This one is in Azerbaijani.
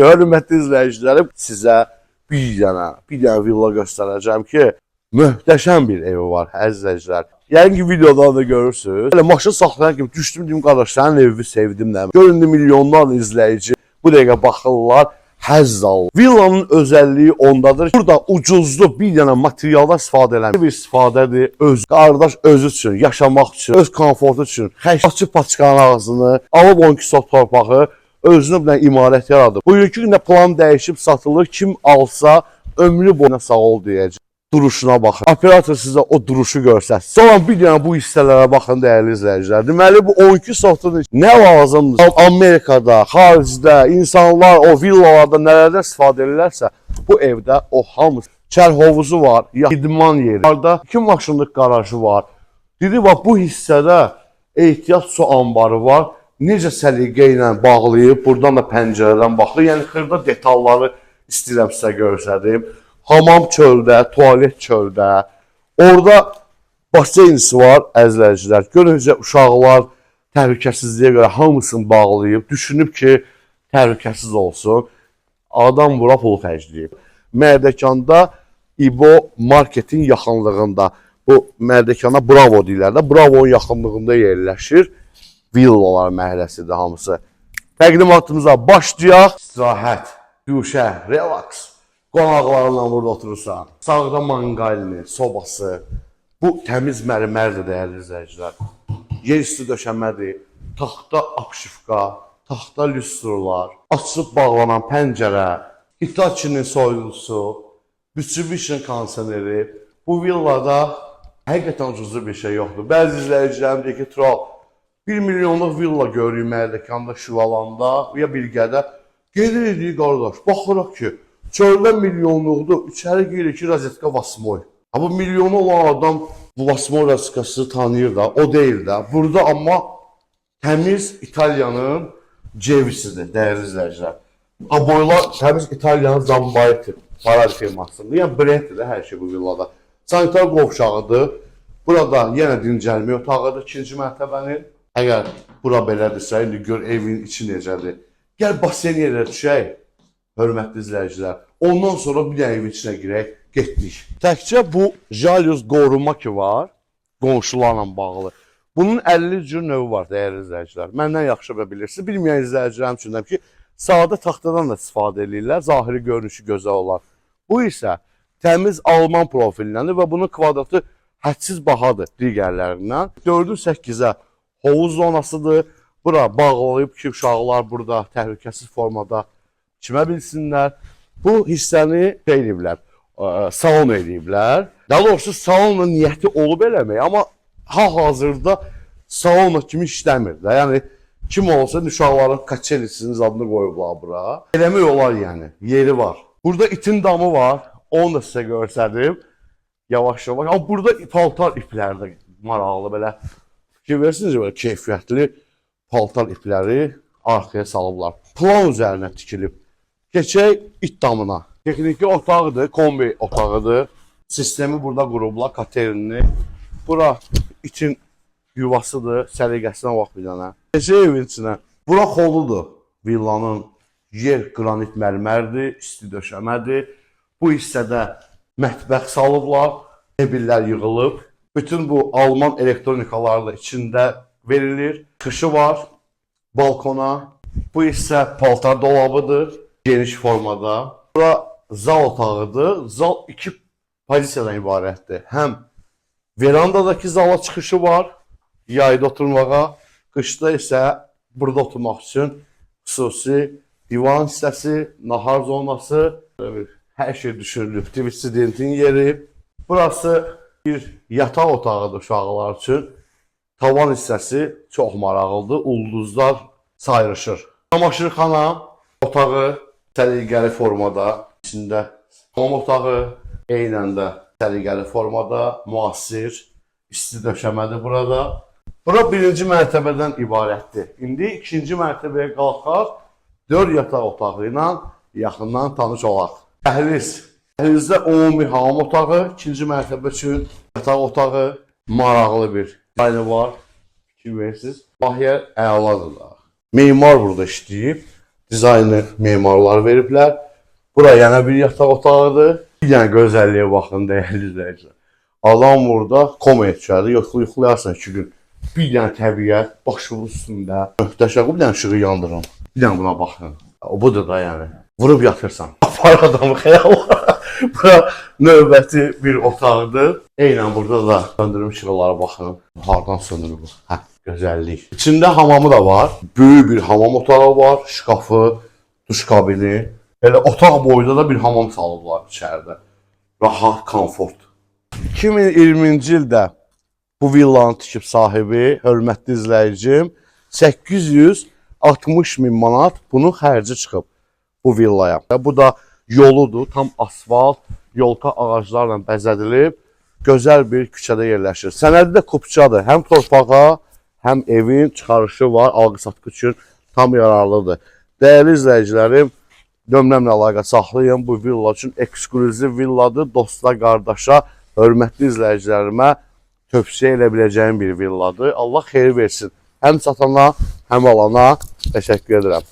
Hörmətli izləyicilərim, sizə bir dənə villa göstərəcəm ki, möhtəşəm bir evi var, əziz izləyicilər. Yəni ki, videodan da görürsünüz. Elə maşın saxlayan kimi düşdüm, deyim, qardaş, sənin evi sevdim də. Göründü milyonlarla izləyici bu dəqiqə baxırlar, həzz alır. Villanın özəlliyi ondadır. Burada ucuzlu bir dənə materialdan istifadə eləmək. Bir istifadədir, qardaş özü üçün, yaşamaq üçün, öz komfortu üçün. Açıb paçkanın ağzını, alıb 12 sot torpağı, özünə bir imarət yaradır. Bugünkü gündə plan dəyişib satılır. Kim alsa ömrü boyuna sağ ol deyəcək. Duruşuna baxın. Operator sizə o duruşu göstərsin. Sonra bir dənə bu hissələrə baxın dəyərli izləyicilər. Deməli bu 12 sotun nə lazımdır? Amerikada, xaricdə insanlar o villalarda nələrdən istifadə edirlərsə, bu evdə o hamısı. Çəl hovuzu var, idman yeri. Orada 2 maşınlıq qarajı var. Dedi bax bu hissədə ehtiyat su anbarı var. Necə səliqə ilə bağlayıb, buradan da pəncərədən baxır. Yəni xırda detalları istəyirəm sizə göstərdim. Hamam çöldə, tualet çöldə. Orada baseynisi var, əzizləyicilər. Görüncə uşaqlar təhlükəsizliyə görə hamısını bağlayıb, düşünüb ki, təhlükəsiz olsun. Adam bura pul xərcləyib. Mərdəkanda İbo marketin yaxınlığında, bu Mərdəkana Bravo deyirlər də, Bravo'nun yaxınlığında yerləşir. Villalar məhəlləsidir hamısı. Təqdimatımıza başlayaq. İstirahət, güşə, relax. Qonaqlarla burada oturursan. Sağda manqalini, sobası. Bu təmiz mərmərdir dəyərli izləyicilər. Yer üstü döşəmədir. Taxta apşifqa, taxta lüstrlar, açılıb bağlanan pəncərə, Hitachi'nin soyunusu, Mitsubishi kondisioneri. Bu villada həqiqətən ucuzlu bir şey yoxdur. Bəzi izləyicilərim deyir ki, Tural, 1 milyonluq villa görürük Mərdəkanda, Şüvalanda ya Bilgədə. Gedirik qardaş, baxırıq ki, çöldə milyonluqdur, içəri girir ki, rozetka Vasmoy. Bu milyonu olan adam bu Vasmoy rozetkası tanıyır da, o deyil də. Burada amma təmiz İtaliyanın cevisidir, dəyərli izləyicilər. Boylar təmiz İtaliyanın Zambayeti, Paradi firmasıdır. Yəni brenddir də hər şey bu villada. Sanitar qovşağıdır. Burada yenə dincəlmə otağıdır, 2-ci mərtəbənin. Əgər bura belədirsə, indi gör evin içi necədir. Gəl basen yerə düşək, hörmətli izləyicilər. Ondan sonra bir dənə evin içinə girək, getdik. Təkcə bu jalyuz qoruma ki var, qonşularla bağlı. Bunun 50 cür növü var, dəyərli izləyicilər. Məndən yaxşı bilirsiniz. Bilməyən izləyicilərim üçün ki, sadə taxtadan da istifadə edirlər, zahiri görünüşü gözəl olar. Bu isə təmiz Alman profilindəndir və bunun kvadratı hədsiz bahadır digərlərindən. 4-8-ə hovuz zonasıdır. Bura bağlayıb ki, uşaqlar burada təhlükəsiz formada kimə bilsinlər. Bu hissəni şey ediblər, salon ediblər. Daha doğrusu salonla niyyəti olub eləmək, amma hal-hazırda salonla kimi işləmir də. Yəni, kim olsa uşaqların kaçelisinin adını qoyublar bura. Eləmək olar yəni, yeri var. Burada itin damı var, onu da sizə görsədim. Yavaş-yavaş. Amma burada paltar ipləri də maraqlı belə. Versiniz böyle keyfiyyətli paltar ipləri arxaya salıblar. Plan üzərinə tikilib. Keçək it damına. Texniki otağıdır, kombi otağıdır. Sistemi burada qurublar, katerinini. Bura itin yuvasıdır, səliqəsinə bax bir dənə. Keçək evin içinə. Bura xoludur. Villanın yer qranit mərmərdir, isti döşəmədir. Bu hissədə mətbəx salıblar, mebellər yığılıb. Bütün bu Alman elektronikaları da içində verilir. Çıxışı var balkona. Bu isə paltar dolabıdır. Geniş formada. Bura zal otağıdır. Zal 2 pozisiyadan ibarətdir. Həm verandadakı zala çıxışı var. Yayda oturmağa. Qışda isə burada oturmaq üçün xüsusi divan hissəsi, nahar zonası. Hər şey düşünülüb. TV studentin yeri. Burası bir yataq otağıdır uşaqlar üçün. Tavan hissəsi çox maraqlıdır. Ulduzlar sayrışır. Çamaşırxana otağı səliqəli formada. İçində hamam otağı eynən də səliqəli formada. Müasir, isti döşəmədir burada. Bura 1-ci mərtəbədən ibarətdir. İndi 2-ci mərtəbəyə qalxaq. 4 yataq otağı ilə yaxından tanış olaq. Dəhliz. Dəhlizdə ümumi hamam otağı, 2-ci mərtəbə üçün yataq otağı, maraqlı bir dizaynı var. Fikir verirsiniz. Bax yer əladır da. Memar burada işləyib. dizaynı memarlar veriblər. Bura yana bir yataq otağıdır. Bir dənə gözəlliyə baxın dəyərli izləyicilər. Adam burada komaya düşərdi, yuxulayarsan 2 gün. Bir dənə təbiət, başımın üstündə. Möhtəşəm, bir dənə işığı yandırın. Bir dənə buna baxın. O budur da yəni. Vurub yatırsan. Apar adamı xəyala. Bura növbəti bir otaqdır. Eynən burada da söndürüm işıqlara baxın. Hardan söndürür bu? Hə, gözəllik. İçində hamamı da var. Böyük bir hamam otağı var. Şkafı, duş kabini. Elə otaq boyunda da bir hamam salıblar içəridə. Rahat, komfort. 2020-ci ildə bu villanı tikib sahibi, hörmətli izləyicim, 860 min manat bunun xərci çıxıb bu villaya. Bu da yoludur, tam asfalt, yolka ağaclarla bəzədilib, gözəl bir küçədə yerləşir. Sənədi də kupçadır, həm torpağa, həm evin çıxarışı var, alqı-satqı üçün tam yararlıdır. Dəyərli izləyicilərim, nömrəmlə əlaqə saxlayın, bu villa üçün eksklüziv villadır, dosta, qardaşa, hörmətli izləyicilərimə tövsiyə elə biləcəyim bir villadır. Allah xeyir versin. Həm satana, həm alana təşəkkür edirəm.